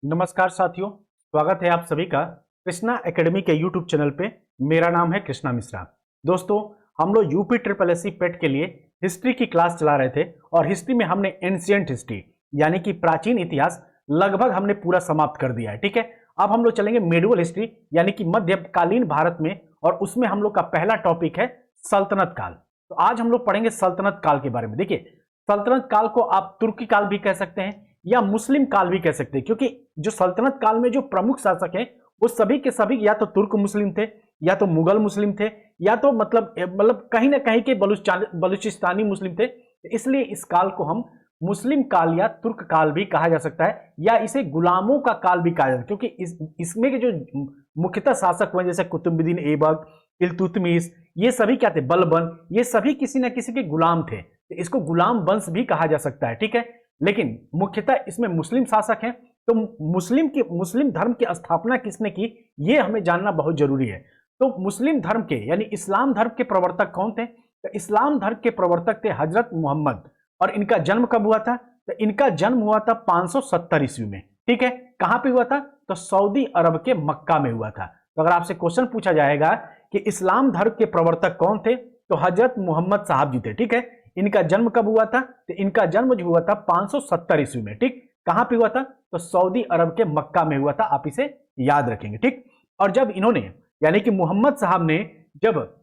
नमस्कार साथियों, स्वागत है आप सभी का कृष्णा एकेडमी के यूट्यूब चैनल पे। मेरा नाम है कृष्णा मिश्रा। दोस्तों, हम लोग यूपी ट्रिपल एससी पेट के लिए हिस्ट्री की क्लास चला रहे थे और हिस्ट्री में हमने एंशिएंट हिस्ट्री यानी कि प्राचीन इतिहास लगभग हमने पूरा समाप्त कर दिया है। ठीक है, अब हम लोग चलेंगे मेडिवल हिस्ट्री यानी कि मध्यकालीन भारत में, और उसमें हम लोग का पहला टॉपिक है सल्तनत काल। तो आज हम लोग पढ़ेंगे सल्तनत काल के बारे में। देखिए, सल्तनत काल को आप तुर्की काल भी कह सकते हैं या मुस्लिम काल भी कह सकते हैं, क्योंकि जो सल्तनत काल में जो प्रमुख शासक हैं वो सभी के सभी या तो तुर्क मुस्लिम थे, या तो मुगल मुस्लिम थे, या तो मतलब कहीं ना कहीं के बलूचिस्तानी मुस्लिम थे। इसलिए इस काल को हम मुस्लिम काल या तुर्क काल भी कहा जा सकता है, या इसे गुलामों का काल भी कहा जा सकता है, क्योंकि इसमें के जो मुख्यतः शासक हुए जैसे कुतुबुद्दीन ऐबक, इल्तुतमिश, ये सभी क्या थे, बलबन, ये सभी किसी न किसी के गुलाम थे। इसको गुलाम वंश भी कहा जा सकता है। ठीक है, लेकिन मुख्यतः इसमें मुस्लिम शासक हैं। तो मुस्लिम धर्म की स्थापना किसने की, यह हमें जानना बहुत जरूरी है। तो मुस्लिम धर्म के यानी इस्लाम धर्म के प्रवर्तक कौन थे? तो इस्लाम धर्म के प्रवर्तक थे हजरत मोहम्मद। और इनका जन्म कब हुआ था? तो इनका जन्म हुआ था 570 ईस्वी में। ठीक है, कहां पे हुआ था? तो सऊदी अरब के मक्का में हुआ था। तो अगर आपसे क्वेश्चन पूछा जाएगा कि इस्लाम धर्म के प्रवर्तक कौन थे, तो हजरत मोहम्मद साहब जी थे। ठीक है, इनका जन्म कब हुआ था? तो इनका जन्म जो हुआ था 570 ईस्वी में। ठीक, कहां पे हुआ था? तो सऊदी अरब के मक्का में हुआ था। आप इसे याद रखेंगे। ठीक, और जब इन्होंने यानी कि मोहम्मद साहब ने जब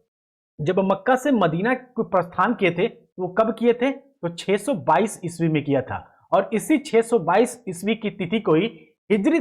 जब मक्का से मदीना को प्रस्थान किए थे, तो वो कब किए थे? तो 622 ईस्वी में किया था। और इसी 622 ईस्वी की तिथि को ही हिजरी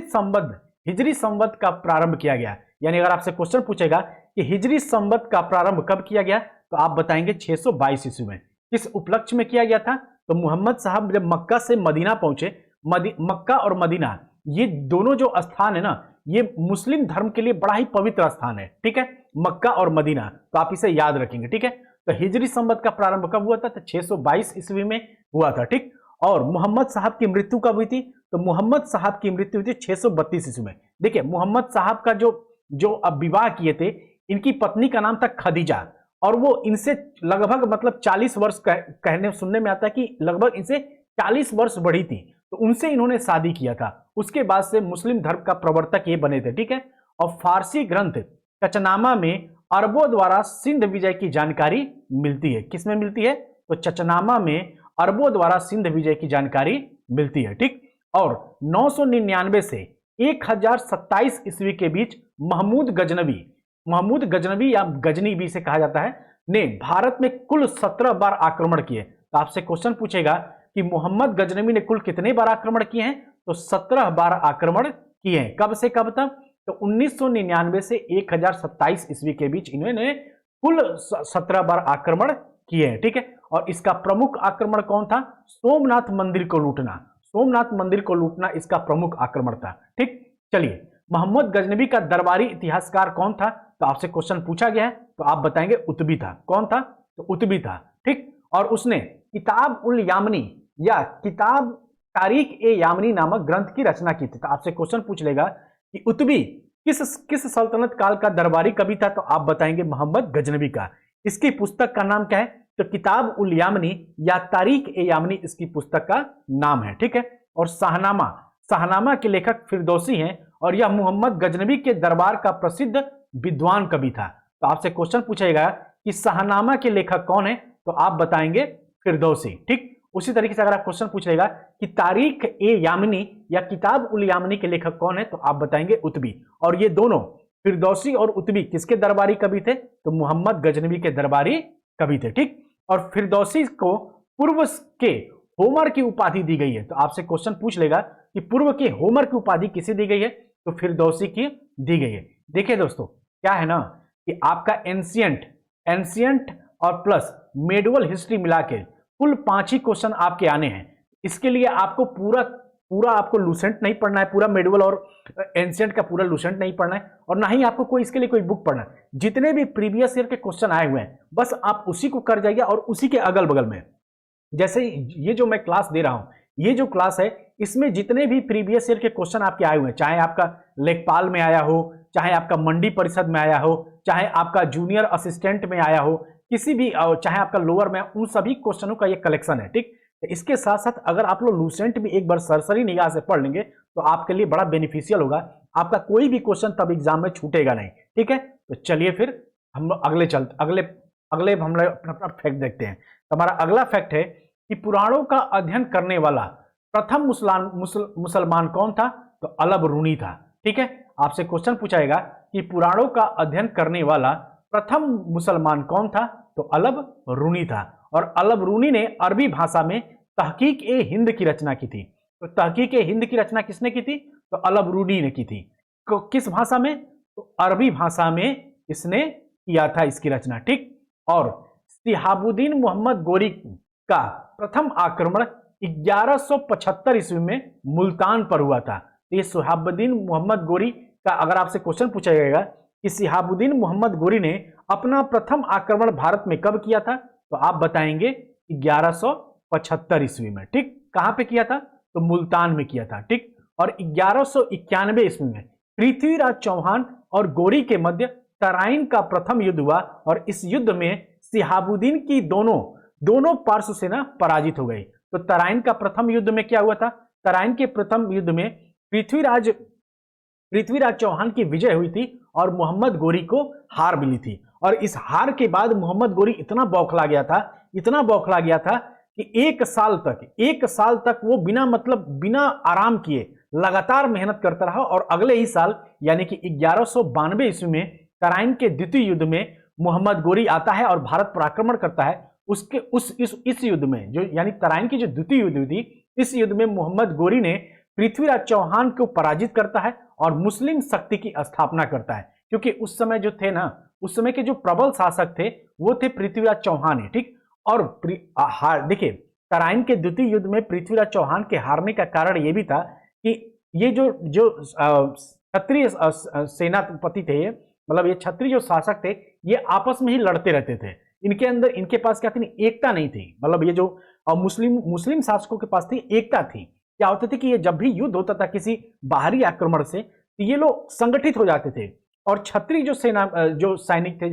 संवत का प्रारंभ किया गया। यानी अगर आपसे क्वेश्चन पूछेगा कि हिजरी संवत का प्रारंभ कब किया गया, तो आप बताएंगे 622 ईस्वी में। किस उपलक्ष्य में किया गया था? तो मोहम्मद साहब जब मक्का से मदीना पहुंचे, मक्का और मदीना ये दोनों जो स्थान है ना, ये मुस्लिम धर्म के लिए बड़ा ही पवित्र स्थान है। ठीक है, मक्का और मदीना, तो आप इसे याद रखेंगे। ठीक है, तो हिजरी संवत का प्रारंभ कब हुआ था? तो 622 ईस्वी में हुआ था। ठीक, और मोहम्मद साहब की मृत्यु कब हुई थी? तो मोहम्मद साहब की मृत्यु हुई थी 632 ईस्वी में। देखिए, मोहम्मद साहब का जो अब विवाह किए थे, इनकी पत्नी का नाम था खदीजा, और वो इनसे लगभग मतलब 40 वर्ष कहने सुनने में आता है कि लगभग इनसे 40 वर्ष बड़ी थी। तो उनसे इन्होंने शादी किया था। उसके बाद से मुस्लिम धर्म का प्रवर्तक ये बने थे। ठीक है, और फारसी ग्रंथ चचनामा में अरबों द्वारा सिंध विजय की जानकारी मिलती है। किसमें मिलती है? तो चचनामा में अरबों द्वारा सिंध विजय की जानकारी मिलती है। ठीक, और 999 से 1027 ईस्वी के बीच महमूद गजनवी या गजनी भी से कहा जाता है, ने भारत में कुल 17 बार आक्रमण किए। तो आपसे क्वेश्चन पूछेगा कि मोहम्मद गजनवी ने कुल कितने बार आक्रमण किए हैं? तो 17 बार आक्रमण किए हैं। कब से कब तक? तो 1999 से 1027 ईस्वी के बीच इन्होंने कुल 17 बार आक्रमण किए हैं। ठीक है, और इसका प्रमुख आक्रमण कौन था? सोमनाथ मंदिर को लूटना इसका प्रमुख आक्रमण था। ठीक, चलिए, मोहम्मद गजनवी का दरबारी इतिहासकार कौन था? तो आपसे क्वेश्चन पूछा गया है, तो आप बताएंगे उतबी था। कौन था? तो उतबी था। ठीक, और उसने किताब उल यामनी या किताब तारीख ए यामनी नामक ग्रंथ की रचना की थी। तो आपसे क्वेश्चन पूछ लेगा कि उतबी किस सल्तनत काल का दरबारी कवि था? तो आप बताएंगे मोहम्मद गजनवी का। इसकी पुस्तक का नाम क्या है? तो किताब उल यामनी या तारीख ए यामनी इसकी पुस्तक का नाम है। ठीक है, और शाहनामा के लेखक फिरदौसी हैं, और यह मोहम्मद गजनवी के दरबार का प्रसिद्ध विद्वान कवि था। तो आपसे क्वेश्चन पूछेगा कि शाहनामा के लेखक कौन है? तो आप बताएंगे फिरदौसी। ठीक, उसी तरीके से अगर आप क्वेश्चन पूछ लेगा कि तारीख ए यामनी या किताब उल यामनी के लेखक कौन है? तो आप बताएंगे उतबी। और ये दोनों फिरदौसी और उतबी किसके दरबारी कवि थे? तो मोहम्मद गजनवी के दरबारी कवि थे। ठीक, और फिरदौसी को पूर्व के होमर की उपाधि दी गई है। तो आपसे क्वेश्चन पूछ लेगा कि पूर्व के होमर की उपाधि किसे दी गई है? तो फिरदौसी की दी गई है। देखिए दोस्तों, क्या है ना कि आपका एंशियंट और प्लस मेडिवल हिस्ट्री मिला के कुल 5 ही क्वेश्चन आपके आने हैं। इसके लिए आपको पूरा आपको लूसेंट नहीं पढ़ना है, पूरा मेडिवल और एंशियंट का पूरा लूसेंट नहीं पढ़ना है, और ना ही आपको इसके लिए कोई बुक पढ़ना है। जितने भी प्रीवियस ईयर के क्वेश्चन आए हुए हैं, बस आप उसी को कर जाइए, और उसी के अगल बगल में जैसे ये जो मैं क्लास दे रहा हूं, ये जो क्लास है, इसमें जितने भी प्रीवियस ईयर के क्वेश्चन आपके आए हुए हैं, चाहे आपका लेखपाल में आया हो, चाहे आपका मंडी परिषद में आया हो, चाहे आपका जूनियर असिस्टेंट में आया हो, किसी भी, चाहे आपका लोअर में, उन सभी क्वेश्चनों का ये कलेक्शन है। ठीक, इसके साथ साथ अगर आप लोग लूसेंट भी एक बार सरसरी निगाह से पढ़ लेंगे तो आपके लिए बड़ा बेनिफिशियल होगा, आपका कोई भी क्वेश्चन तब एग्जाम में छूटेगा नहीं। ठीक है, तो चलिए फिर हम लोग अगले हम लोग अपना फैक्ट देखते हैं। तो हमारा अगला फैक्ट है कि पुराणों का अध्ययन करने वाला प्रथम मुसलमान कौन था? तो अलब रूनी था। ठीक है, आपसे क्वेश्चन पूछाएगा कि पुराणों का अध्ययन करने वाला प्रथम मुसलमान कौन था? तो अलब रूनी था। और अलब रूनी ने अरबी भाषा में तहकीक ए हिंद की रचना की थी। तो तहकीक ए हिंद की रचना किसने की थी? तो अलब रूनी ने की थी। किस भाषा में? तो अरबी भाषा में इसने किया था इसकी रचना। ठीक, और शिहाबुद्दीन मोहम्मद गोरी का प्रथम आक्रमण 1175 ईस्वी में मुल्तान पर हुआ था। तो ये शिहाबुद्दीन मोहम्मद गोरी का अगर आपसे क्वेश्चन पूछा जाएगा कि शिहाबुद्दीन मोहम्मद गोरी ने अपना प्रथम आक्रमण भारत में कब किया था? तो आप बताएंगे 1175 ईस्वी में। ठीक, कहां पे किया था? तो मुल्तान में किया था। ठीक, और 1191 ईस्वी में पृथ्वीराज चौहान और गोरी के मध्य तराइन का प्रथम युद्ध हुआ और इस युद्ध में शिहाबुद्दीन की दोनों पार्श्व सेना पराजित हो गई। तो तराइन का प्रथम युद्ध में क्या हुआ था? तराइन के प्रथम युद्ध में पृथ्वीराज चौहान की विजय हुई थी और मोहम्मद गोरी को हार मिली थी। और इस हार के बाद मोहम्मद गोरी इतना बौखला गया था कि एक साल तक वो बिना आराम किए लगातार मेहनत करता रहा। और अगले ही साल यानी कि 1192 ईस्वी में तराइन के द्वितीय युद्ध में मोहम्मद गोरी आता है और भारत पर आक्रमण करता है। इस युद्ध में जो यानी तराइन की जो द्वितीय युद्ध हुई थी, इस युद्ध में मोहम्मद गोरी ने पृथ्वीराज चौहान को पराजित करता है और मुस्लिम शक्ति की स्थापना करता है। क्योंकि उस समय के जो प्रबल शासक थे वो थे पृथ्वीराज चौहान। ठीक, और देखिए तराइन के द्वितीय युद्ध में पृथ्वीराज चौहान के हारने का कारण यह भी था कि ये जो क्षत्रिय सेनापति थे, मतलब ये क्षत्रिय जो शासक थे, ये आपस में ही लड़ते रहते थे। इनके पास क्या थी? एकता नहीं थी। मतलब ये जो मुस्लिम शासकों के पास थी एकता थी। क्या होते थे कि ये जब भी युद्ध होता था किसी बाहरी आक्रमण से, तो ये लोग संगठित हो जाते थे और क्षत्रिय जो सैनिक थे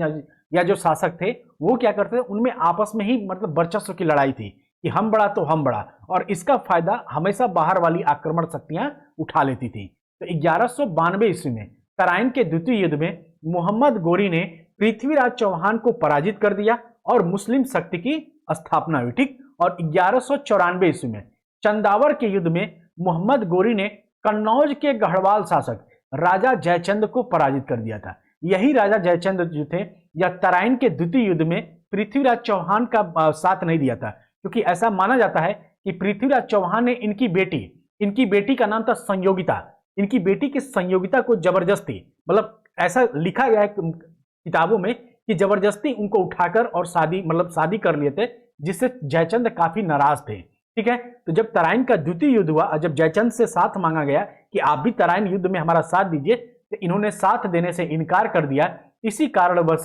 या जो शासक थे वो क्या करते थे, उनमें आपस में ही मतलब वर्चस्व की लड़ाई थी कि हम बड़ा तो हम बड़ा, और इसका फायदा हमेशा बाहर वाली आक्रमण शक्तियां उठा लेती थी। तो 1192 ईस्वी में तराइन के द्वितीय युद्ध में मोहम्मद गोरी ने पृथ्वीराज चौहान को पराजित कर दिया और मुस्लिम शक्ति की स्थापना हुई। ठीक, और 1194 ईस्वी में चंदावर के युद्ध में मोहम्मद गोरी ने कन्नौज के गढ़वाल शासक राजा जयचंद को पराजित कर दिया था। यही राजा जयचंद जो थे या तराइन के द्वितीय युद्ध में पृथ्वीराज चौहान का साथ नहीं दिया था, क्योंकि ऐसा माना जाता है कि पृथ्वीराज चौहान ने इनकी बेटी का नाम था संयोगिता, इनकी बेटी की संयोगिता को जबरदस्ती, मतलब ऐसा लिखा गया है किताबों में कि जबरदस्ती उनको उठाकर और शादी कर लिए थे, जिससे जयचंद काफी नाराज थे। ठीक है, तो जब तराइन का द्वितीय युद्ध हुआ और जब जयचंद से साथ मांगा गया कि आप भी तराइन युद्ध में हमारा साथ दीजिए, तो इन्होंने साथ देने से इनकार कर दिया। इसी कारणवश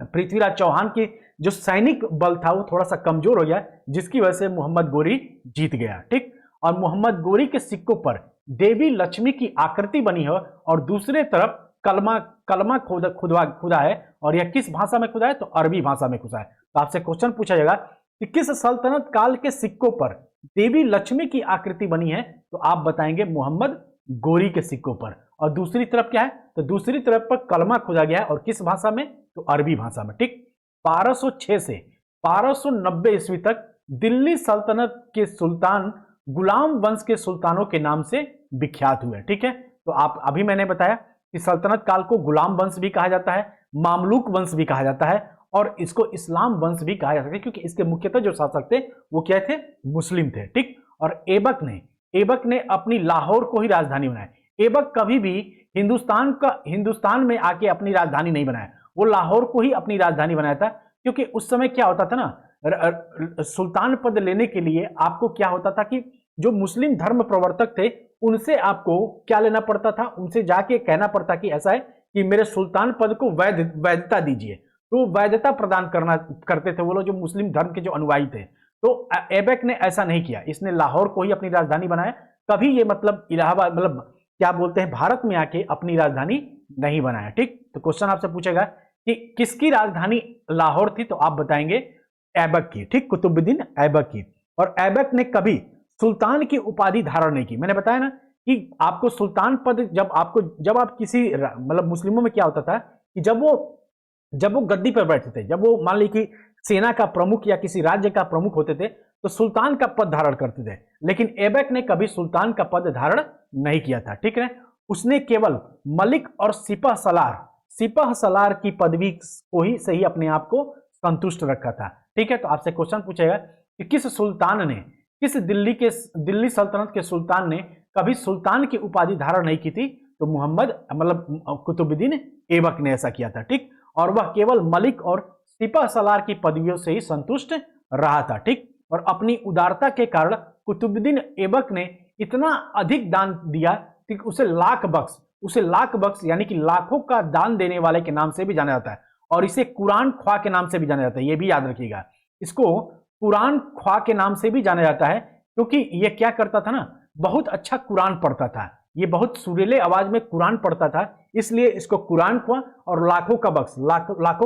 पृथ्वीराज चौहान की जो सैनिक बल था वो थोड़ा सा कमजोर हो गया, जिसकी वजह से मोहम्मद गोरी जीत गया। ठीक, और मोहम्मद गोरी के सिक्कों पर देवी लक्ष्मी की आकृति बनी है और दूसरे तरफ कलमा खुदा है, और यह किस भाषा में खुदा है? तो अरबी भाषा में खुदा है। तो आपसे क्वेश्चन पूछा जाएगा कि किस सल्तनत काल के सिक्कों पर देवी लक्ष्मी की आकृति बनी है? तो आप बताएंगे मोहम्मद गोरी के सिक्कों पर। और दूसरी तरफ क्या है? तो दूसरी तरफ पर कलमा खुदा गया है, और किस भाषा में? तो अरबी भाषा में। ठीक, 1206 से 1290 ईस्वी तक दिल्ली सल्तनत के सुल्तान गुलाम वंश के सुल्तानों के नाम से विख्यात हुए। ठीक है, तो आप अभी मैंने बताया कि सल्तनत काल को गुलाम वंश भी कहा जाता है, मामलूक वंश भी कहा जाता है, और इसको इस्लाम वंश भी कहा जाता है, क्योंकि इसके मुख्यतः जो शासक थे वो क्या थे? मुस्लिम थे। ठीक, और ऐबक ने अपनी लाहौर को ही राजधानी बनाया। ऐबक कभी भी हिंदुस्तान में आके अपनी राजधानी नहीं बनाया, वो लाहौर को ही अपनी राजधानी बनाया था। क्योंकि उस समय क्या होता था ना, सुल्तान पद लेने के लिए आपको क्या होता था कि जो मुस्लिम धर्म प्रवर्तक थे उनसे आपको क्या लेना पड़ता था? उनसे जाके कहना पड़ता कि ऐसा है कि मेरे सुल्तान पद को वैधता दीजिए। तो वैधता प्रदान करते थे वो लोग जो मुस्लिम धर्म के जो अनुयायी थे। तो ऐबक ने ऐसा नहीं किया, इसने लाहौर को ही अपनी राजधानी बनाया। कभी ये मतलब इलाहाबाद मतलब क्या बोलते हैं भारत में आके अपनी राजधानी नहीं बनाया। ठीक, तो क्वेश्चन आपसे पूछेगा कि किसकी राजधानी लाहौर थी? तो आप बताएंगे ऐबक की। ठीक, कुतुबुद्दीन ऐबक की। और ऐबक ने कभी सुल्तान की उपाधि धारण नहीं की। मैंने बताया ना कि आपको सुल्तान पद जब आप किसी मतलब मुस्लिमों में क्या होता था कि जब वो गद्दी पर बैठते थे, जब वो मान ली कि सेना का प्रमुख या किसी राज्य का प्रमुख होते थे, तो सुल्तान का पद धारण करते थे। लेकिन ऐबक ने कभी सुल्तान का पद धारण नहीं किया था, ठीक है। उसने केवल मलिक और सिपह सलार की पदवी को ही सही अपने आप को संतुष्ट रखा था, ठीक है। तो आपसे क्वेश्चन पूछेगा कि किस दिल्ली सल्तनत के सुल्तान ने कभी सुल्तान की उपाधि धारण नहीं की थी? तो मोहम्मद मतलब कुतुबुद्दीन ऐबक ने ऐसा किया था, ठीक। और वह केवल मलिक और सिपह सलार की पदवियों से ही संतुष्ट रहा था, ठीक। और अपनी उदारता के कारण कुतुबुद्दीन ऐबक ने इतना अधिक दान दिया कि उसे लाख बख्श यानी कि लाखों का दान देने वाले के नाम से भी जाना जाता है। और इसे कुरान ख्वाह के नाम से भी जाना जाता है, यह भी याद रखिएगा। इसको कुरान ख्वाह के नाम से भी जाना जाता है क्योंकि यह क्या करता था ना, बहुत अच्छा कुरान पढ़ता था। ये बहुत सुरीले आवाज में कुरान पढ़ता था, इसलिए इसको कुरान ख्वाह और लाखों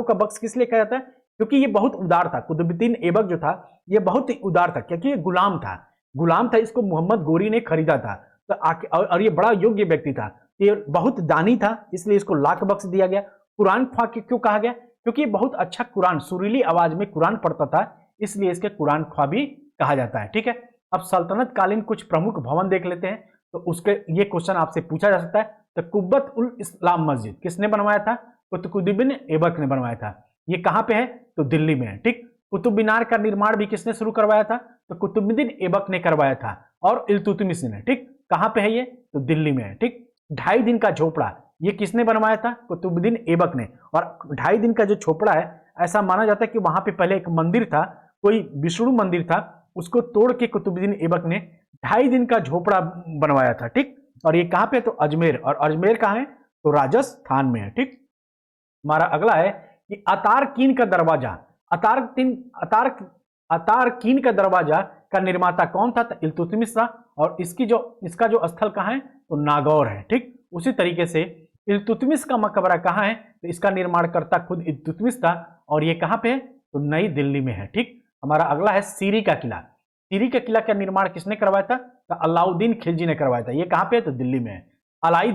का बख्श किस लिए कहा जाता है? क्योंकि ये बहुत उदार था। कुतुबुद्दीन ऐबक जो था ये बहुत ही उदार था, क्योंकि ये गुलाम था। इसको मोहम्मद गोरी ने खरीदा था, तो और ये बड़ा योग्य व्यक्ति था, ये बहुत दानी था, इसलिए इसको लाख बख्श दिया गया। कुरान ख्वाह क्यों कहा गया? क्योंकि ये बहुत अच्छा कुरान, सुरीली आवाज में कुरान पढ़ता था, इसलिए इसके कुरान ख्वाह भी कहा जाता है, ठीक है। अब सल्तनत कालीन कुछ प्रमुख भवन देख लेते हैं, तो उसके ये क्वेश्चन आपसे पूछा जा सकता है। तो कुब्बत उल इस्लाम मस्जिद किसने बनवाया था? कुतुबुद्दीन ऐबक ने बनवाया था। ये कहां पे है? तो दिल्ली में है, ठीक। कुतुब मीनार का निर्माण भी किसने शुरू करवाया था? तो कुतुबुद्दीन ऐबक ने करवाया था। और इल्तुतमिश ने, ठीक। कहां पे है ये? तो दिल्ली में है, ठीक। 2.5 दिन का झोपड़ा ये किसने बनवाया था? कुतुबुद्दीन ऐबक ने। और 2.5 दिन का जो झोपड़ा है, ऐसा माना जाता है कि वहां पे पहले एक मंदिर था, कोई विष्णु मंदिर था, उसको तोड़ के कुतुबुद्दीन ऐबक ने 2.5 दिन का झोपड़ा बनवाया था, ठीक। और ये कहां पे? तो अजमेर। और अजमेर कहां है? तो राजस्थान में है, ठीक। हमारा अगला है कि अतारकीन का दरवाजा, अतारकीन का दरवाजा का निर्माता कौन था? तो इल्तुतमिश था। और इसका जो स्थल कहां है? तो नागौर है, ठीक। उसी तरीके से इल्तुतमिश का मकबरा कहां है? तो इसका निर्माणकर्ता खुद इल्तुतमिश था, और ये कहां पे है? तो नई दिल्ली में है, ठीक। हमारा अगला है सीरी का किला। सीरी का किला का निर्माण किसने करवाया था? तो अलाउद्दीन खिलजी ने करवाया था। ये कहां पे है? तो दिल्ली में है। अलाई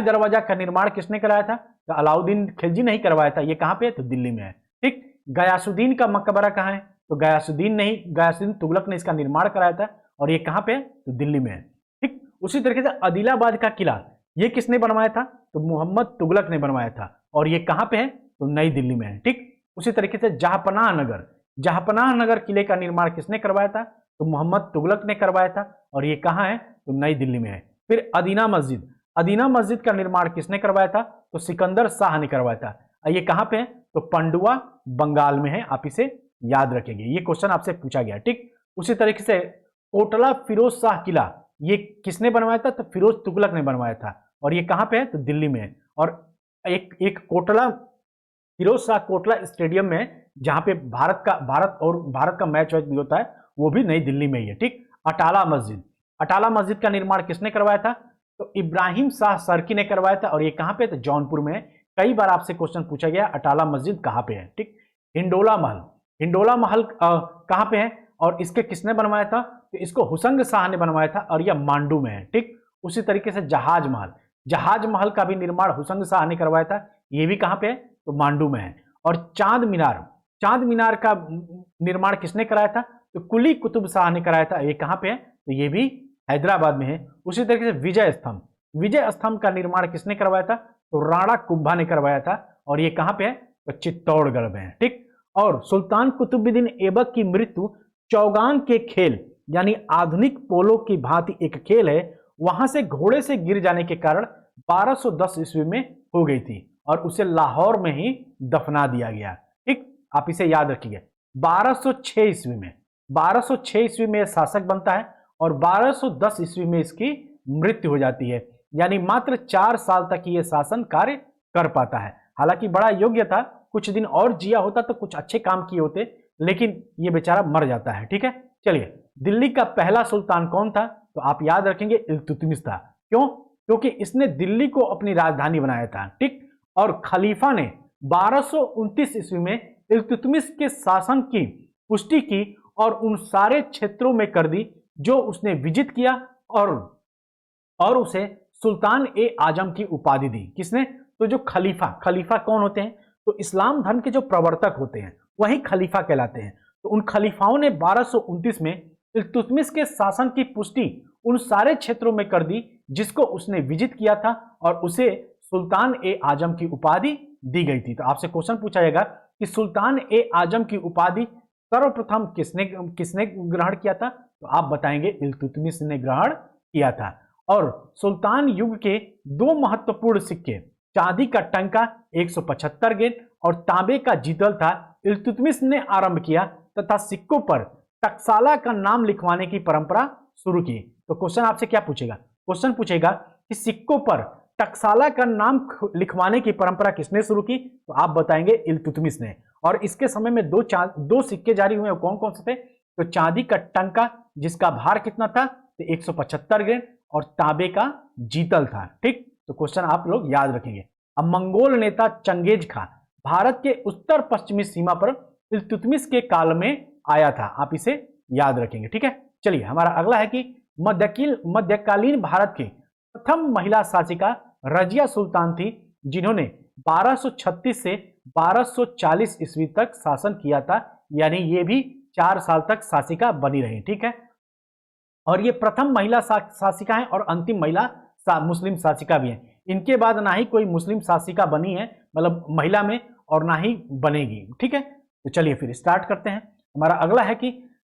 दरवाजा का निर्माण किसने कराया था? तो अलाउद्दीन खिलजी ने ही करवाया था। ये कहां पे है? तो दिल्ली में है, ठीक। गयासुद्दीन का मकबरा कहां है? तो गयासुद्दीन तुगलक ने इसका निर्माण कराया था, और ये कहां पे है? तो दिल्ली में है, ठीक। उसी तरीके से आदिलाबाद का किला ये किसने बनवाया था? तो मोहम्मद तुगलक ने बनवाया था, और ये कहां पे है? तो नई दिल्ली में है, ठीक। उसी तरीके से जहांपनाह नगर किले का निर्माण किसने करवाया था? तो मोहम्मद तुगलक ने करवाया था, और ये कहां है? तो नई दिल्ली में है। फिर अदीना मस्जिद का निर्माण किसने करवाया था? तो सिकंदर शाह ने करवाया था। ये कहां पे है? तो पंडुआ बंगाल में है। आप इसे याद रखेंगे, ये क्वेश्चन आपसे पूछा गया, ठीक। उसी तरीके से कोटला फिरोज शाह किला ये किसने बनवाया था? तो फिरोज तुगलक ने बनवाया था, और ये कहां पे है? तो दिल्ली में है। और एक फिरोज शाह कोटला स्टेडियम में, जहां पे भारत का मैच भी होता है, वो भी नई दिल्ली में ही है, ठीक। अटाला मस्जिद का निर्माण किसने करवाया था? तो इब्राहिम शाह सरकी ने करवाया था, और ये कहां पे? तो जौनपुर में है। कई बार आपसे क्वेश्चन पूछा गया अटाला मस्जिद कहां पे है, ठीक। हिंडोला महल कहां पे है, और इसके किसने बनवाया था? तो इसको हुसंग शाह ने बनवाया था, और यह मांडू में है, ठीक। उसी तरीके से जहाज महल का भी निर्माण हुसंग शाह ने करवाया था, ये भी कहां पे है? तो मांडू में है। और चांद मीनार का निर्माण किसने कराया था? तो कुली कुतुब शाह ने कराया था, ये कहां पे है? तो ये भी हैदराबाद में है। उसी तरीके से विजय स्तंभ का निर्माण किसने करवाया था? तो राणा कुंभा ने करवाया था, और ये कहां पे है? तो चित्तौड़गढ़ में है, ठीक। और सुल्तान कुतुबुद्दीन ऐबक की मृत्यु चौगान के खेल यानी आधुनिक पोलो की भांति एक खेल है, वहां से घोड़े से गिर जाने के कारण 1210 ईस्वी में हो गई थी, और उसे लाहौर में ही दफना दिया गया, ठीक। आप इसे याद रखिए। 1206 ईस्वी में शासक बनता है, और 1210 ईस्वी में इसकी मृत्यु हो जाती है, यानी मात्र 4 साल तक ये शासन कार्य कर पाता है। हालांकि बड़ा योग्य था, कुछ दिन और जिया होता तो कुछ अच्छे काम किए होते, लेकिन ये बेचारा मर जाता है, ठीक है। चलिए, दिल्ली का पहला सुल्तान कौन था? तो आप याद रखेंगे इल्तुतमिश था। क्यों? क्योंकि इसने दिल्ली को अपनी राजधानी बनाया था, ठीक। और खलीफा ने 1229 ईस्वी में इल्तुतमिश के शासन की पुष्टि की, और उन सारे क्षेत्रों में कर दी जो उसने विजित किया, और और उसे सुल्तान ए आजम की उपाधि दी। किसने? तो जो खलीफा कौन होते हैं? तो इस्लाम धर्म के जो प्रवर्तक होते हैं वही खलीफा कहलाते हैं। तो उन खलीफाओं ने 1229 में इल्तुतमिश के शासन की पुष्टि उन सारे क्षेत्रों में कर दी जिसको उसने विजित किया था और उसे सुल्तान ए आजम की उपाधि दी गई थी। तो आपसे क्वेश्चन पूछा जाएगा कि सुल्तान ए आजम की उपाधि सर्वप्रथम किसने किसने ग्रहण किया था? तो आप बताएंगे इल्तुतमिश ने ग्रहण किया था। और सुल्तान युग के दो महत्वपूर्ण सिक्के, चांदी का टंका 175 गेंद और तांबे का जीतल था, इल्तुतमिश ने आरंभ किया तथा सिक्कों पर टकसाला का नाम लिखवाने की परंपरा शुरू की। तो क्वेश्चन आपसे क्या पूछेगा? क्वेश्चन पूछेगा कि सिक्कों पर टकसाला का नाम लिखवाने की परंपरा किसने शुरू की? तो आप बताएंगे इल्तुतमिश ने। और इसके समय में दो सिक्के जारी हुए, कौन कौन से थे? तो चांदी का टंका जिसका भार कितना था? तो 175 ग्राम और तांबे का जीतल था। ठीक, तो क्वेश्चन आप लोग याद रखेंगे। अब मंगोल नेता चंगेज खां भारत के उत्तर पश्चिमी सीमा पर इल्तुतमिश के काल में आया था, आप इसे याद रखेंगे। ठीक है, चलिए हमारा अगला है कि मध्यकालीन भारत की प्रथम महिला शासिका रजिया सुल्तान थी जिन्होंने 1236 से 1240 ईस्वी तक शासन किया था, यानी ये भी 4 साल तक शासिका बनी रही। ठीक है, और ये प्रथम महिला शासिका है और अंतिम महिला मुस्लिम शासिका भी है। इनके बाद ना ही कोई मुस्लिम शासिका बनी है, मतलब महिला में, और ना ही बनेगी। ठीक है, तो चलिए फिर स्टार्ट करते हैं। हमारा अगला है कि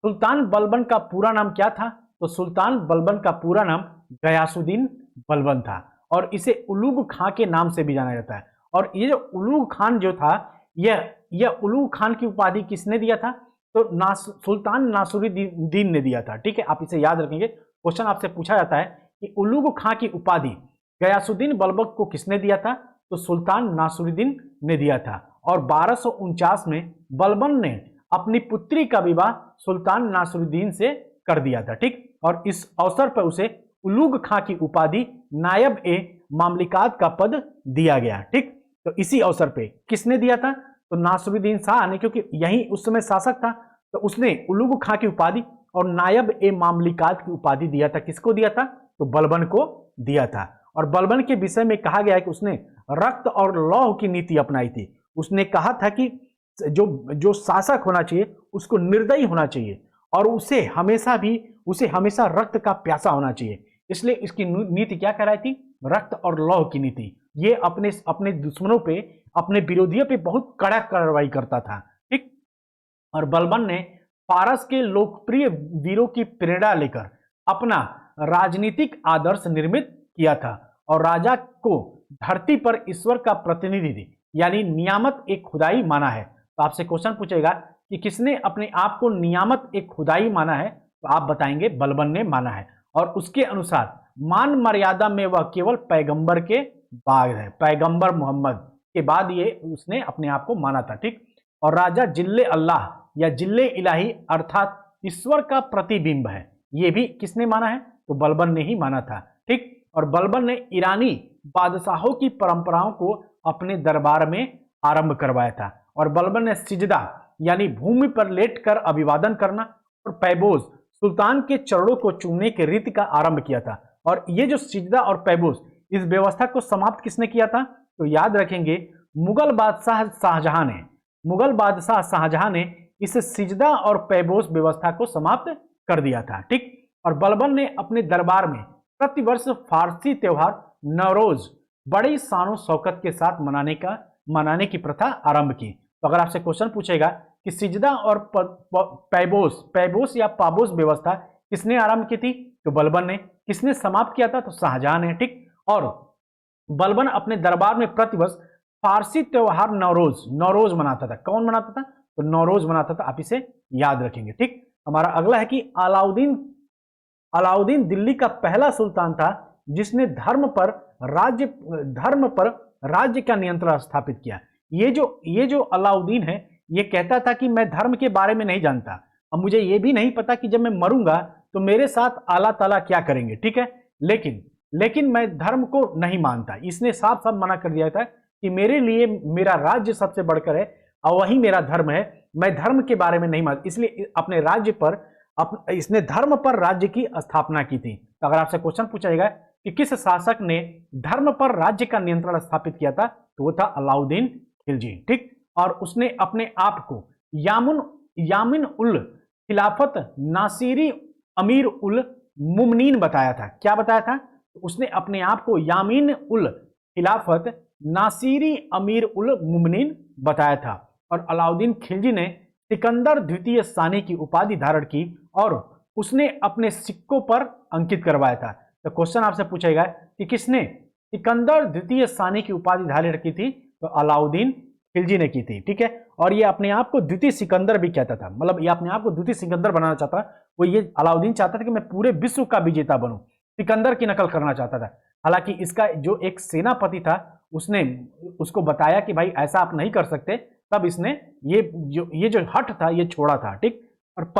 सुल्तान बलबन का पूरा नाम क्या था? तो सुल्तान बलबन का पूरा नाम गयासुद्दीन बलबन था और इसे उलूग खां के नाम से भी जाना जाता है। और ये जो उलूग खान जो था, यह उलूग खान की उपाधि किसने दिया था? तो सुल्तान नासुरुद्दीन ने दिया था। ठीक है, आप इसे याद रखेंगे। क्वेश्चन आपसे पूछा जाता है कि उलूग खां की उपाधि गयासुद्दीन बलबन को किसने दिया था? तो सुल्तान नासुरुद्दीन ने दिया था। और 1249 में बलबन ने अपनी पुत्री का विवाह सुल्तान नासुरुद्दीन से कर दिया था। ठीक, और इस अवसर पर उसे उलूग खां की उपाधि नायब ए मामलिकात का पद दिया गया। ठीक, तो इसी अवसर पे किसने दिया था? तो नासुरुद्दीन शाह ने, क्योंकि यही उस समय शासक था, तो उसने उलूग खां की उपाधि और नायब ए मामलिकात की उपाधि दिया था। किसको दिया था? तो बलबन को दिया था। और बलबन के विषय में कहा गया है कि उसने रक्त और लौह की नीति अपनाई थी। उसने कहा था कि जो शासक होना चाहिए उसको निर्दयी होना चाहिए और उसे हमेशा रक्त का प्यासा होना चाहिए। इसलिए इसकी नीति क्या कहलाई थी? रक्त और लौह की नीति। ये अपने दुश्मनों पे, अपने विरोधियों पे बहुत कड़ा कार्रवाई करता था। ठीक, और बलबन ने फारस के लोकप्रिय वीरों की प्रेरणा लेकर अपना राजनीतिक आदर्श निर्मित किया था और राजा को धरती पर ईश्वर का प्रतिनिधि यानी नियामत एक खुदाई माना है। तो आपसे क्वेश्चन पूछेगा कि किसने अपने आप को नियामत एक खुदाई माना है? तो आप बताएंगे बलबन ने माना है। और उसके अनुसार मान मर्यादा में वह केवल पैगंबर के बाद है, पैगंबर मोहम्मद के बाद ये उसने अपने आप को माना था। ठीक, और राजा जिल्ले अल्लाह या जिल्ले इलाही अर्थात ईश्वर का प्रतिबिंब है, ये भी किसने माना है? तो बलबन ने ही माना था। ठीक, और बलबन ने ईरानी बादशाहों की परंपराओं को अपने दरबार में आरंभ करवाया था। और बलबन ने सिजदा यानी भूमि पर लेटकर अभिवादन करना और पैबोज सुल्तान के चरणों को चूमने के रीति का आरंभ किया था। और ये जो सिजदा और पैबोज, इस व्यवस्था को समाप्त किसने किया था? तो याद रखेंगे मुगल बादशाह शाहजहां ने इस सिजदा और पैबोज व्यवस्था को समाप्त कर दिया था। ठीक, और बलबन ने अपने दरबार में प्रतिवर्ष फारसी त्योहार नवरोज बड़ी शानो शौकत के साथ मनाने की प्रथा आरंभ की। तो अगर आपसे क्वेश्चन पूछेगा कि सिजदा और पैबोस या पाबोस व्यवस्था किसने आरंभ की थी? तो बलबन ने। किसने समाप्त किया था? तो शाहजहां ने। ठीक, और बलबन अपने दरबार में प्रतिवर्ष फारसी त्योहार नौरोज मनाता था। कौन मनाता था? तो नौरोज मनाता था, आप इसे याद रखेंगे। ठीक, हमारा अगला है कि अलाउद्दीन दिल्ली का पहला सुल्तान था जिसने धर्म पर राज्य का नियंत्रण स्थापित किया। ये जो अलाउद्दीन है, ये कहता था कि मैं धर्म के बारे में नहीं जानता और मुझे ये भी नहीं पता कि जब मैं मरूंगा तो मेरे साथ अल्लाह ताला क्या करेंगे। ठीक है, लेकिन मैं धर्म को नहीं मानता। इसने साफ साफ मना कर दिया था कि मेरे लिए मेरा राज्य सबसे बढ़कर है और वही मेरा धर्म है, मैं धर्म के बारे में नहीं मानता। इसलिए अपने राज्य पर इसने धर्म पर राज्य की स्थापना की थी। तो अगर आपसे क्वेश्चन पूछा जाएगा कि किस शासक ने धर्म पर राज्य का नियंत्रण स्थापित किया था, तो वो था अलाउद्दीन खिलजी। ठीक, और उसने अपने आप को यामिन उल खिलाफत नासिरी अमीर उल मुमनीन बताया था। क्या बताया था? उसने अपने आप को यामीन उल खिलाफत नासिरी अमीर उल मुमनीन बताया था। और अलाउद्दीन खिलजी ने सिकंदर द्वितीय सानी की उपाधि धारण की और उसने अपने सिक्कों पर अंकित करवाया था। तो क्वेश्चन आपसे पूछेगा कि किसने सिकंदर द्वितीय सानी की उपाधि धारण की थी? तो अलाउद्दीन खिलजी ने की थी। ठीक है, और ये अपने आप को द्वितीय सिकंदर भी कहता था, मतलब ये अपने आप को द्वितीय सिकंदर बनाना चाहता। वो ये अलाउद्दीन चाहता था कि मैं पूरे विश्व का विजेता बनूं, सिकंदर की नकल करना चाहता था। हालांकि इसका जो एक सेनापति था उसने उसको बताया कि भाई ऐसा आप नहीं कर सकते, तब इसने ये जो हट था ये छोड़ा था। ठीक, और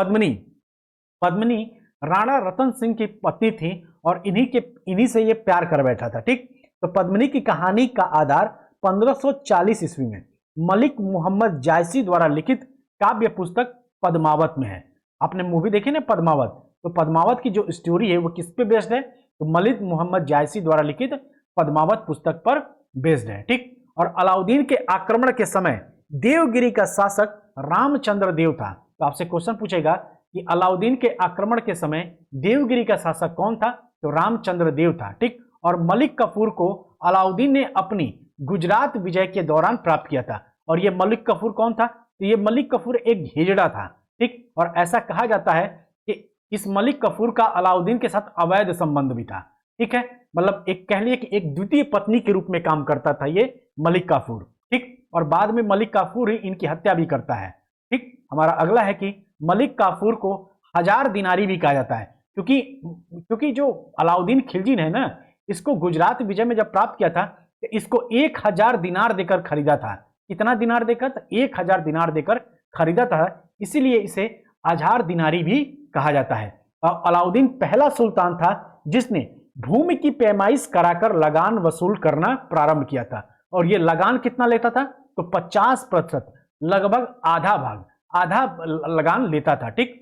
पद्मिनी राणा रतन सिंह की पत्नी थी और इन्हीं से ये प्यार कर बैठा था। ठीक, तो पद्मिनी की कहानी का आधार 1540 ईस्वी में मलिक मोहम्मद जायसी द्वारा लिखित काव्य पुस्तक पद्मावत में है। आपने मूवी देखी ना पद्मावत, तो पद्मावत की जो स्टोरी है वो किस पे बेस्ड है? तो मलिक मोहम्मद जायसी द्वारा लिखित पद्मावत पुस्तक पर बेस्ड है। ठीक, और अलाउद्दीन के आक्रमण के समय देवगिरी का शासक रामचंद्र देव था। तो आपसे क्वेश्चन पूछेगा कि अलाउद्दीन के आक्रमण के समय देवगिरी का शासक कौन था? तो रामचंद्र देव था। ठीक, और मलिक कफूर को अलाउद्दीन ने अपनी गुजरात विजय के दौरान प्राप्त किया था। और ये मलिक कफूर कौन था? तो ये मलिक कफूर एक हिजड़ा था। ठीक, और ऐसा कहा जाता है कि इस मलिक कफूर का अलाउद्दीन के साथ अवैध संबंध भी था। ठीक है, मतलब एक कह लिए कि एक द्वितीय पत्नी के रूप में काम करता था ये मलिक काफूर। ठीक, और बाद में मलिक काफूर ही इनकी हत्या भी करता है। ठीक, हमारा अगला है कि मलिक काफूर को 1000 दिनारी भी कहा जाता है, क्योंकि जो अलाउद्दीन खिलजी ने ना इसको गुजरात विजय में जब प्राप्त किया था तो इसको 1000 दिनार देकर खरीदा था। कितना दिनार देकर? तो 1000 दिनार देकर खरीदा था, इसीलिए इसे 1000 दिनारी भी कहा जाता है। और अलाउद्दीन पहला सुल्तान था जिसने भूमि की पैमाइश कराकर लगान वसूल करना प्रारंभ किया था। और ये लगान कितना लेता था? तो 50%, लगभग आधा लगान लेता था। ठीक,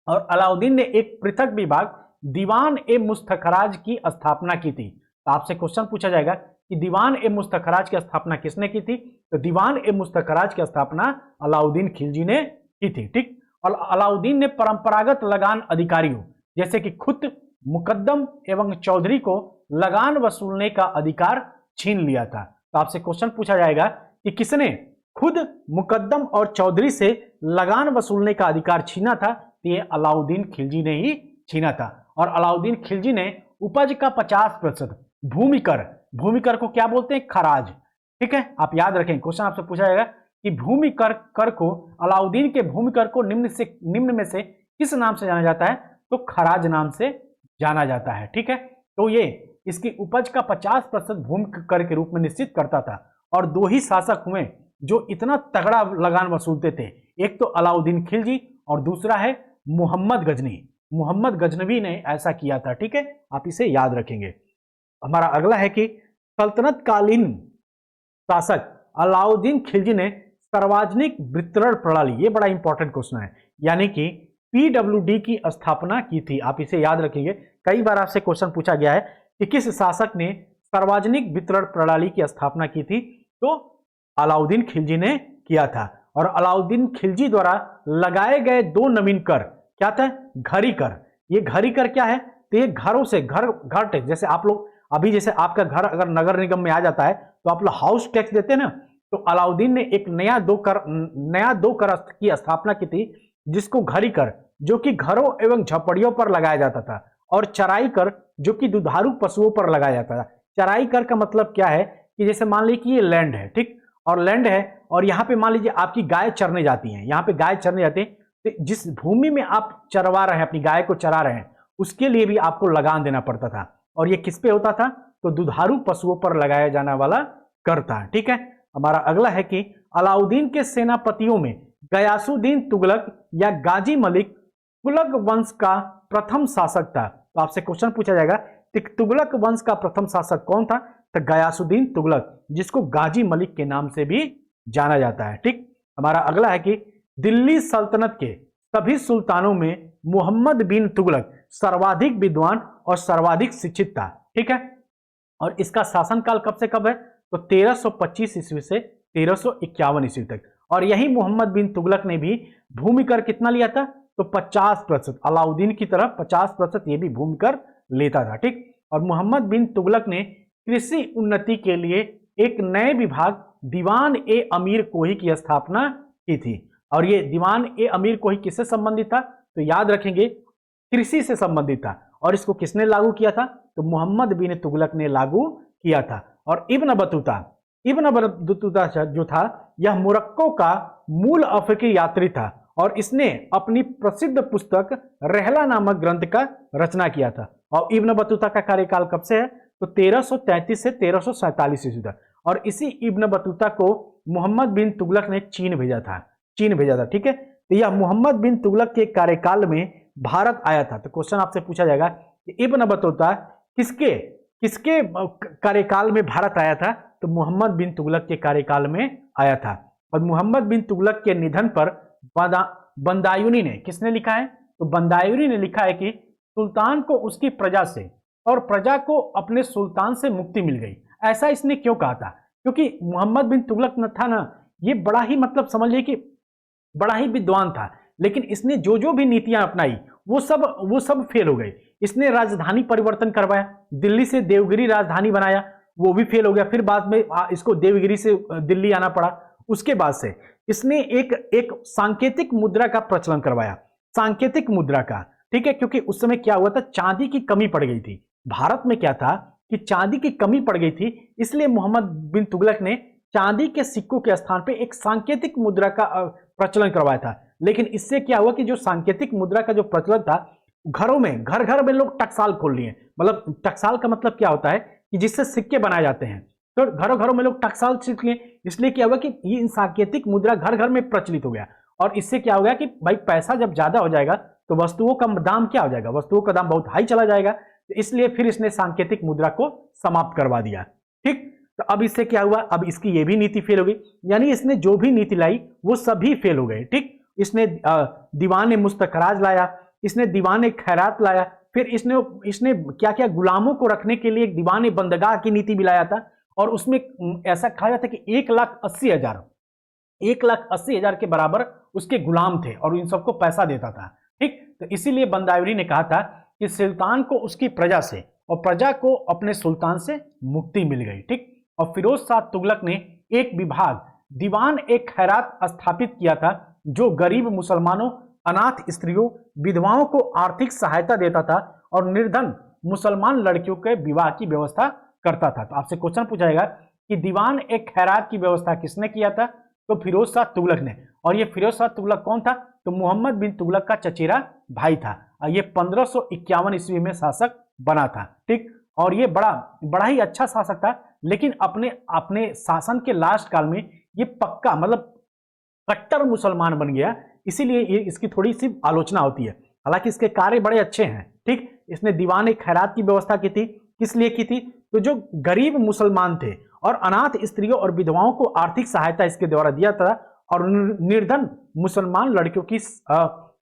और अलाउद्दीन ने एक पृथक विभाग दीवान ए मुस्तखराज की स्थापना की थी। तो आपसे क्वेश्चन पूछा जाएगा कि दीवान ए मुस्तखराज की स्थापना किसने की थी? तो दीवान ए मुस्तखराज की स्थापना अलाउद्दीन खिलजी ने की थी। ठीक, और अलाउद्दीन ने परंपरागत लगान अधिकारियों जैसे कि खुद मुकद्दम एवं चौधरी को लगान वसूलने का अधिकार छीन लिया था। तो आपसे क्वेश्चन पूछा जाएगा कि किसने खुद मुकद्दम और चौधरी से लगान वसूलने का अधिकार छीना था? तो ये अलाउद्दीन खिलजी ने ही छीना था। और अलाउद्दीन खिलजी ने उपज का 50% भूमि कर को क्या बोलते हैं? खराज। ठीक है, आप याद रखें, क्वेश्चन आपसे पूछा जाएगा कि भूमि कर को अलाउद्दीन के भूमि कर को निम्न में से किस नाम से जाना जाता है? तो खराज नाम से जाना जाता है। ठीक है, तो ये इसकी उपज का 50% भूमि कर के रूप में निश्चित करता था। और दो ही शासक हुए जो इतना तगड़ा लगान वसूलते थे, एक तो अलाउद्दीन खिलजी और दूसरा है मोहम्मद गजनवी ने ऐसा किया था। ठीक है, आप इसे याद रखेंगे। हमारा अगला है कि सल्तनत कालीन शासक अलाउद्दीन खिलजी ने सार्वजनिक वितरण प्रणाली, ये बड़ा इंपॉर्टेंट क्वेश्चन है, यानी कि पीडब्ल्यूडी की स्थापना की थी। आप इसे याद रखेंगे, कई बार आपसे क्वेश्चन पूछा गया है कि किस शासक ने सार्वजनिक वितरण प्रणाली की स्थापना की थी? तो अलाउद्दीन खिलजी ने किया था। और अलाउद्दीन खिलजी द्वारा लगाए गए 2 नवीन कर क्या था? घरी कर। ये घरी कर क्या है? तो ये घरों से घर टैक्स, जैसे आप लोग अभी जैसे आपका घर अगर नगर निगम में आ जाता है तो आप लोग हाउस टैक्स देते हैं ना, तो अलाउद्दीन ने एक नया दो कर की स्थापना की थी जिसको घरी कर, जो कि घरों एवं झोपड़ियों पर लगाया जाता था, और चराई कर जो कि दुधारू पशुओं पर लगाया जाता था। चराई कर का मतलब क्या है कि जैसे मान लीजिए कि ये लैंड है, ठीक, और लैंड है और यहाँ पे मान लीजिए आपकी गाय चरने जाती हैं, यहाँ पे गाय चरने जाती है, तो जिस भूमि में आप चरवा रहे हैं, अपनी गाय को चरा रहे हैं, उसके लिए भी आपको लगान देना पड़ता था। और ये किस पे होता था? तो दुधारू पशुओं पर लगाया जाने वाला कर था। ठीक है, हमारा अगला है कि अलाउद्दीन के सेनापतियों में गयासुद्दीन तुगलक या गाजी मलिक तुगलक वंश का प्रथम शासक था। तो आपसे क्वेश्चन पूछा जाएगा कि तुगलक वंश का प्रथम शासक कौन था? तो गयासुद्दीन तुगलक, जिसको गाजी मलिक के नाम से भी जाना जाता है। ठीक, हमारा अगला है कि दिल्ली सल्तनत के सभी सुल्तानों में मोहम्मद बिन तुगलक सर्वाधिक विद्वान और सर्वाधिक शिक्षित था। ठीक है, और इसका शासनकाल कब से कब है? तो 1325 ईस्वी से 1351 ईस्वी तक। और यही मोहम्मद बिन तुगलक ने भी भूमि कर कितना लिया था? तो 50%। अलाउद्दीन की तरह 50% ये भी भूमि कर लेता था। ठीक, और मोहम्मद बिन तुगलक ने कृषि उन्नति के लिए एक नए विभाग दीवान ए अमीर कोही की स्थापना की थी। और ये दीवान ए अमीर कोही किससे संबंधित था? तो याद रखेंगे, कृषि से संबंधित था। और इसको किसने लागू किया था? तो मोहम्मद बिन तुगलक ने लागू किया था। और इब्न बतूता जो था यह मोरक्को का मूल अफ्रीकी यात्री था और इसने अपनी प्रसिद्ध पुस्तक रहला नामक ग्रंथ का रचना किया था। और इब्न बतूता का कार्यकाल कब से है? तो 1333 से 1347 ईस्वी तक। और इसी इब्न बतूता को मोहम्मद बिन तुगलक ने चीन भेजा था। ठीक है, तो यह मोहम्मद बिन तुगलक के कार्यकाल में भारत आया था। तो क्वेश्चन आपसे पूछा जाएगा कि इब्न बतूता किसके कार्यकाल में भारत आया था? तो मोहम्मद बिन तुगलक के कार्यकाल में आया था। और मोहम्मद बिन तुगलक के निधन पर बंदायूनी ने, किसने लिखा है? तो बंदायूनी ने लिखा है कि सुल्तान को उसकी प्रजा से और प्रजा को अपने सुल्तान से मुक्ति मिल गई। ऐसा इसने क्यों कहा था? क्योंकि मोहम्मद बिन तुगलक न था ना, ये बड़ा ही मतलब समझिए कि बड़ा ही विद्वान था, लेकिन इसने जो भी नीतियां अपनाई वो सब फेल हो गई। इसने राजधानी परिवर्तन करवाया, दिल्ली से देवगिरी राजधानी बनाया, वो भी फेल हो गया। फिर बाद में इसको देवगिरी से दिल्ली आना पड़ा। उसके बाद से इसने एक सांकेतिक मुद्रा का प्रचलन करवाया, सांकेतिक मुद्रा का। ठीक है, क्योंकि उस समय क्या हुआ था, चांदी की कमी पड़ गई थी। भारत में क्या था कि चांदी की कमी पड़ गई थी, इसलिए मोहम्मद बिन तुगलक ने चांदी के सिक्कों के स्थान पे एक सांकेतिक मुद्रा का प्रचलन करवाया था। लेकिन इससे क्या हुआ कि जो सांकेतिक मुद्रा का जो प्रचलन था, घरों में घर में लोग टकसाल खोल लिए। मतलब टकसाल का मतलब क्या होता है कि जिससे सिक्के बनाए जाते हैं, तो घरों में लोग टकसाल सीख लिए। इसलिए क्या हुआ कि ये सांकेतिक मुद्रा घर में प्रचलित हो गया। और इससे क्या हो गया कि भाई पैसा जब ज्यादा हो जाएगा तो वस्तुओं का दाम क्या हो जाएगा? वस्तुओं का दाम बहुत हाई चला जाएगा। तो इसलिए फिर इसने सांकेतिक मुद्रा को समाप्त करवा दिया। ठीक, तो अब इससे क्या हुआ? अब इसकी ये भी नीति फेल हो गई, यानी इसने जो भी नीति लाई वो सभी फेल हो गए। ठीक, इसने दीवान मुस्तखराज लाया, इसने दीवान खैरात लाया, फिर इसने क्या क्या गुलामों को रखने के लिए एक दीवान बंदगाह की नीति भी लाया था। और उसमें ऐसा कहा जाता है कि 1,80,000 के बराबर उसके गुलाम थे और इन सबको पैसा देता था। ठीक, तो इसीलिए बंदायूरी ने कहा था कि सुल्तान को उसकी प्रजा से और प्रजा को अपने सुल्तान से मुक्ति मिल गई। ठीक, और फिरोज शाह तुगलक ने एक विभाग दीवान एक खैरात स्थापित किया था जो गरीब मुसलमानों, अनाथ स्त्रियों, विधवाओं को आर्थिक सहायता देता था और निर्धन मुसलमान लड़कियों के विवाह की व्यवस्था करता था। तो आपसे क्वेश्चन पूछा जाएगा कि दीवान एक खैरात की व्यवस्था किसने किया था? तो फिरोज शाह तुगलक ने। और ये फिरोज शाह तुगलक कौन था? तो मोहम्मद बिन तुगलक का चचेरा भाई था। ये 1551 ईस्वी में शासक बना था। ठीक, और ये बड़ा ही अच्छा शासक था, लेकिन अपने शासन के लास्ट काल में ये पक्का मतलब कट्टर मुसलमान बन गया। इसीलिए ये इसकी थोड़ी सी आलोचना होती है। हालांकि इसके कार्य बड़े अच्छे हैं। ठीक, इसने दीवान खैरात की व्यवस्था की थी। किस लिए की थी? तो जो गरीब मुसलमान थे और अनाथ स्त्रियों और विधवाओं को आर्थिक सहायता इसके द्वारा दिया था और निर्धन मुसलमान लड़कियों की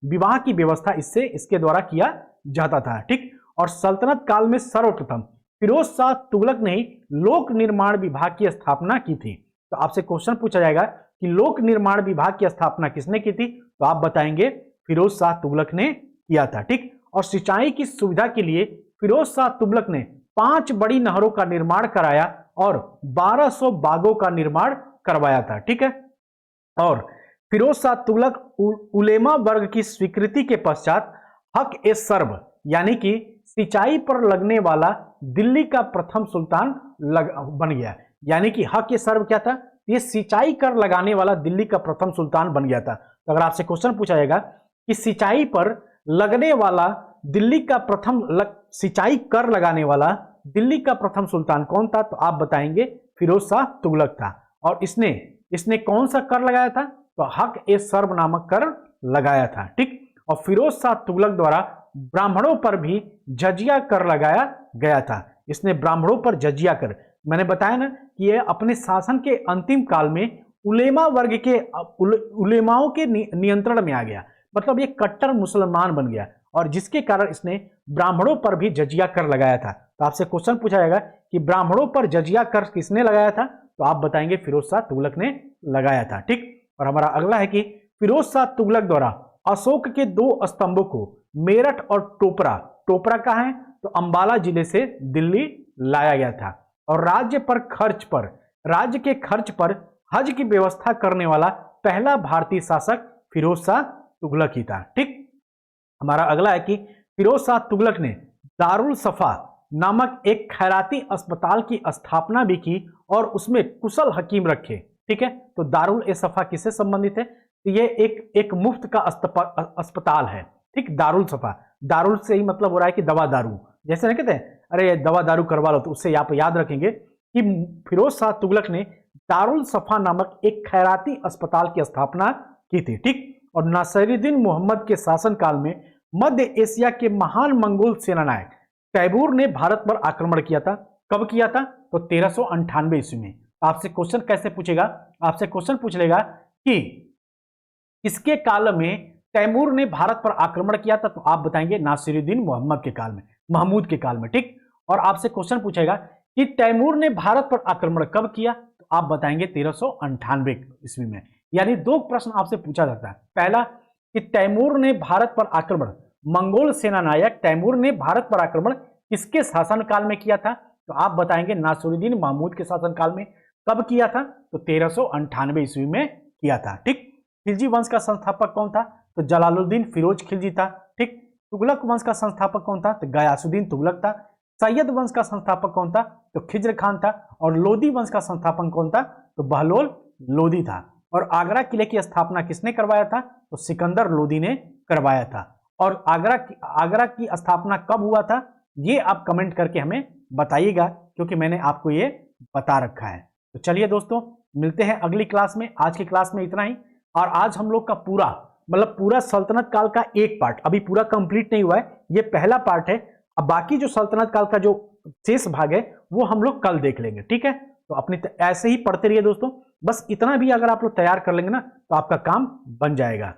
विवाह की व्यवस्था इसके द्वारा किया जाता था। ठीक, और सल्तनत काल में सर्वप्रथम फिरोज शाह तुगलक ने ही लोक निर्माण विभाग की स्थापना की थी। तो आपसे क्वेश्चन पूछा जाएगा कि लोक निर्माण विभाग की स्थापना किसने की थी? तो आप बताएंगे फिरोज शाह तुगलक ने किया था। ठीक, और सिंचाई की सुविधा के लिए फिरोज शाह तुगलक ने 5 बड़ी नहरों का निर्माण कराया और 1200 बागों का निर्माण करवाया था। ठीक है, और फिरोज शाह तुगलक उलेमा वर्ग की स्वीकृति के पश्चात हक ए सर्व यानी कि सिंचाई पर लगने वाला दिल्ली का प्रथम सुल्तान बन गया। यानी कि हक ए सर्व क्या था? ये सिंचाई कर लगाने वाला दिल्ली का प्रथम सुल्तान बन गया था। तो अगर आपसे क्वेश्चन पूछा जाएगा कि सिंचाई पर लगने वाला दिल्ली का प्रथम सिंचाई कर लगाने वाला दिल्ली का प्रथम सुल्तान कौन था? तो आप बताएंगे फिरोज शाह तुगलक था। और इसने कौन सा कर लगाया था? तो हक ए सर्व नामक कर लगाया था। ठीक, और फिरोज शाह तुगलक द्वारा ब्राह्मणों पर भी जजिया कर लगाया गया था। इसने ब्राह्मणों पर जजिया कर, मैंने बताया ना कि यह अपने शासन के अंतिम काल में उलेमाओं के नियंत्रण में आ गया। मतलब ये कट्टर मुसलमान बन गया और जिसके कारण इसने ब्राह्मणों पर भी जजिया कर लगाया था। तो आपसे क्वेश्चन पूछा जाएगा कि ब्राह्मणों पर जजिया कर किसने लगाया था, तो आप बताएंगे फिरोज शाह तुगलक ने लगाया था। ठीक, और हमारा अगला है कि फिरोज शाह तुगलक द्वारा अशोक के 2 स्तंभों को मेरठ और टोपरा, टोपरा कहां है तो अंबाला जिले से दिल्ली लाया गया था, और राज्य के खर्च पर हज की व्यवस्था करने वाला पहला भारतीय शासक फिरोज शाह तुगलक ही था। ठीक, हमारा अगला है कि फिरोज शाह तुगलक ने दारुल सफा नामक एक खैराती अस्पताल की स्थापना भी की और उसमें कुशल हकीम रखे। ठीक है, तो दारुल ए सफा किससे संबंधित है, तो ये एक मुफ्त का अस्पताल है। ठीक, दारुल सफा, दारुल से ही मतलब हो रहा है कि दवा दारू, जैसे ना कहते हैं अरे दवा दारू करवा लो, तो उससे आप याद रखेंगे कि फिरोज शाह तुगलक ने दारुल सफा नामक एक खैराती अस्पताल की स्थापना की थी। ठीक, और नासिरुद्दीन मोहम्मद के शासनकाल में मध्य एशिया के महान मंगोल सेनानायक तैमूर ने भारत पर आक्रमण किया था। कब किया था, तो 1398 ईस्वी में। आपसे क्वेश्चन कैसे पूछेगा, आपसे क्वेश्चन पूछ लेगा कि इसके काल में तैमूर ने भारत पर आक्रमण किया था, तो आप बताएंगे नासिरुद्दीन मोहम्मद के काल में, महमूद के काल में। ठीक, और आपसे क्वेश्चन पूछेगा कि तैमूर ने भारत पर आक्रमण कब किया, तो आप बताएंगे 1398 ईस्वी में। यानी 2 प्रश्न आपसे पूछा जाता है। पहला कि तैमूर ने भारत पर आक्रमण, मंगोल सेनानायक तैमूर ने भारत पर आक्रमण किसके शासनकाल में किया था, तो आप बताएंगे नासिरुद्दीन महमूद के शासनकाल में। कब किया था, तो 1398 ईस्वी में किया था। ठीक, खिलजी वंश का संस्थापक कौन था, तो जलालुद्दीन फिरोज खिलजी था। ठीक, तुगलक वंश का संस्थापक कौन था, तो गयासुद्दीन तुगलक था। सैयद वंश का संस्थापक कौन था, तो खिज्र खान था। और लोदी वंश का संस्थापक कौन था, तो बहलोल लोदी था। और आगरा किले की स्थापना किसने करवाया था, तो सिकंदर लोदी ने करवाया था। और आगरा की स्थापना कब हुआ था, ये आप कमेंट करके हमें बताइएगा, क्योंकि मैंने आपको ये बता रखा है। तो चलिए दोस्तों, मिलते हैं अगली क्लास में। आज की क्लास में इतना ही। और आज हम लोग का पूरा सल्तनत काल का एक पार्ट अभी पूरा कंप्लीट नहीं हुआ है, ये पहला पार्ट है। अब बाकी जो सल्तनत काल का जो शेष भाग है वो हम लोग कल देख लेंगे। ठीक है, तो अपनी ऐसे ही पढ़ते रहिए दोस्तों। बस इतना भी अगर आप लोग तैयार कर लेंगे ना, तो आपका काम बन जाएगा।